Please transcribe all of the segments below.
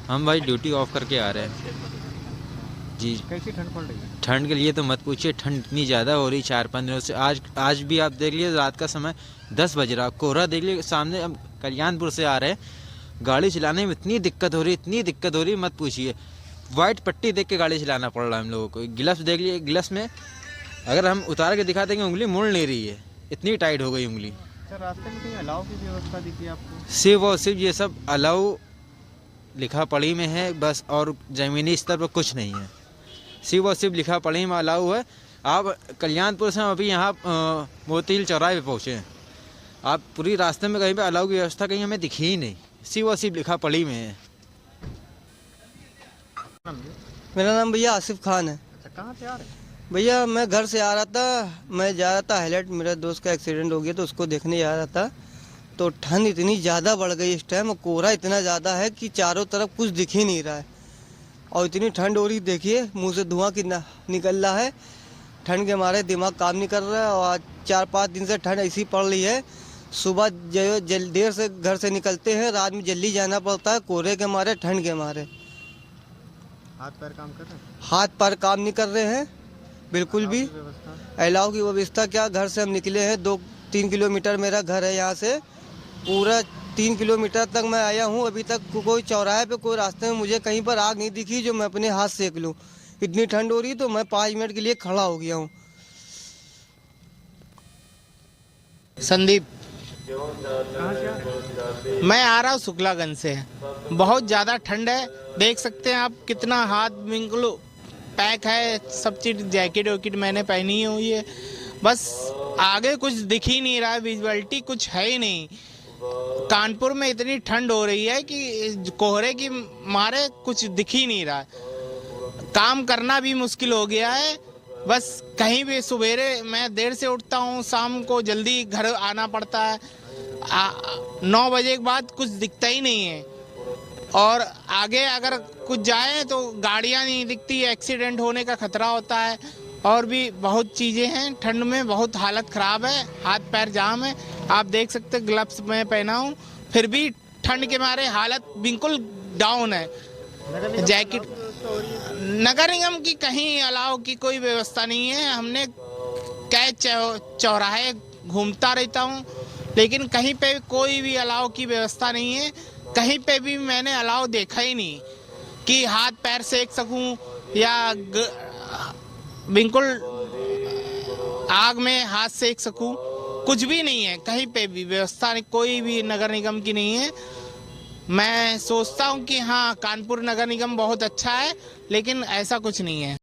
हम भाई duty of करके आ रहे हैं जी। कैसी ठंड पड़ रही है? ठंड के लिए तो मत पूछिए, ठंड इतनी ज़्यादा हो रही 4-5 दिनों से। आज भी आप देख लीजिए, रात का समय 10 बज रहा, कोहरा देख लीजिए सामने। हम कल्याणपुर से आ रहे हैं, गाड़ी चलाने में इतनी दिक्कत हो रही, इतनी दिक्कत हो रही मत पूछिए। वाइट पट्टी देख के गाड़ी चलाना पड़ रहा है हम लोगों को। ग्लव्स देख लिए, ग्लव्स में अगर हम उतार के दिखा देंगे उंगली मुड़ नहीं रही है, इतनी टाइट हो गई उंगली। सर रास्ते में कहीं अलाव की व्यवस्था दिखी आपको? सिर्फ और सिर्फ ये सब अलाउ लिखा पढ़ी में है बस, और ज़मीनी स्तर पर कुछ नहीं है। सिर्फ और सिर्फ लिखा पढ़ी में अलाउ है। आप कल्याणपुर से हम अभी यहाँ मोतील चौराहे पे पहुँचे हैं। आप पूरी रास्ते में कहीं पे अलाउ की व्यवस्था कहीं हमें दिखी ही नहीं, सिर्फ और सिर्फ लिखा पढ़ी में है। मेरा नाम भैया आसिफ खान है। अच्छा, कहाँ से आ रहे हैं? भैया मैं घर से आ रहा था, मैं जा रहा था हाईलाइट, मेरा दोस्त का एक्सीडेंट हो गया तो उसको देखने जा रहा था। तो ठंड इतनी ज़्यादा बढ़ गई इस टाइम, कोहरा इतना ज़्यादा है कि चारों तरफ कुछ दिख ही नहीं रहा है। और इतनी ठंड हो रही, देखिए मुंह से धुआं कितना निकल रहा है। ठंड के मारे दिमाग काम नहीं कर रहा है। और आज 4-5 दिन से ठंड ऐसी पड़ रही है, सुबह देर से घर से निकलते हैं, रात में जल्दी जाना पड़ता है, कोहरे के मारे, ठंड के मारे। हाथ पैर काम कर रहे हैं? हाथ पैर काम नहीं कर रहे हैं बिल्कुल भी। अलाव की व्यवस्था क्या, घर से हम निकले हैं, 2-3 किलोमीटर मेरा घर है यहाँ से, पूरा 3 किलोमीटर तक मैं आया हूँ। अभी तक कोई चौराहे पे, कोई रास्ते में मुझे कहीं पर आग नहीं दिखी जो मैं अपने हाथ सेक लूँ। इतनी ठंड हो रही तो मैं 5 मिनट के लिए खड़ा हो गया हूँ। संदीप, कहाँ से आ रहे हैं? मैं आ रहा हूँ शुक्लागंज से। बहुत ज़्यादा ठंड है, देख सकते हैं आप कितना हाथ बिल्कुल पैक है, सब चीज़ जैकेट वैकेट मैंने पहनी हुई है। बस आगे कुछ दिख ही नहीं रहा है, विजुअलिटी कुछ है ही नहीं। कानपुर में इतनी ठंड हो रही है कि कोहरे की मारे कुछ दिख ही नहीं रहा है। काम करना भी मुश्किल हो गया है। बस कहीं भी सवेरे मैं देर से उठता हूँ, शाम को जल्दी घर आना पड़ता है। 9 बजे के बाद कुछ दिखता ही नहीं है। और आगे अगर कुछ जाए तो गाड़ियाँ नहीं दिखती, एक्सीडेंट होने का खतरा होता है। और भी बहुत चीज़ें हैं, ठंड में बहुत हालत ख़राब है, हाथ पैर जाम है। आप देख सकते हैं ग्लव्स मैं पहना हूँ, फिर भी ठंड के मारे हालत बिल्कुल डाउन है। जैकेट नगर निगम की कहीं अलाव की कोई व्यवस्था नहीं है। हमने कई चौराहे घूमता रहता हूँ, लेकिन कहीं पे कोई भी अलाव की व्यवस्था नहीं है। कहीं पे भी मैंने अलाव देखा ही नहीं कि हाथ पैर सेक सकूं या बिल्कुल आग में हाथ सेक सकूं, कुछ भी नहीं है। कहीं पे भी व्यवस्था कोई भी नगर निगम की नहीं है। मैं सोचता हूं कि हाँ, कानपुर नगर निगम बहुत अच्छा है, लेकिन ऐसा कुछ नहीं है।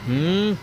हम्म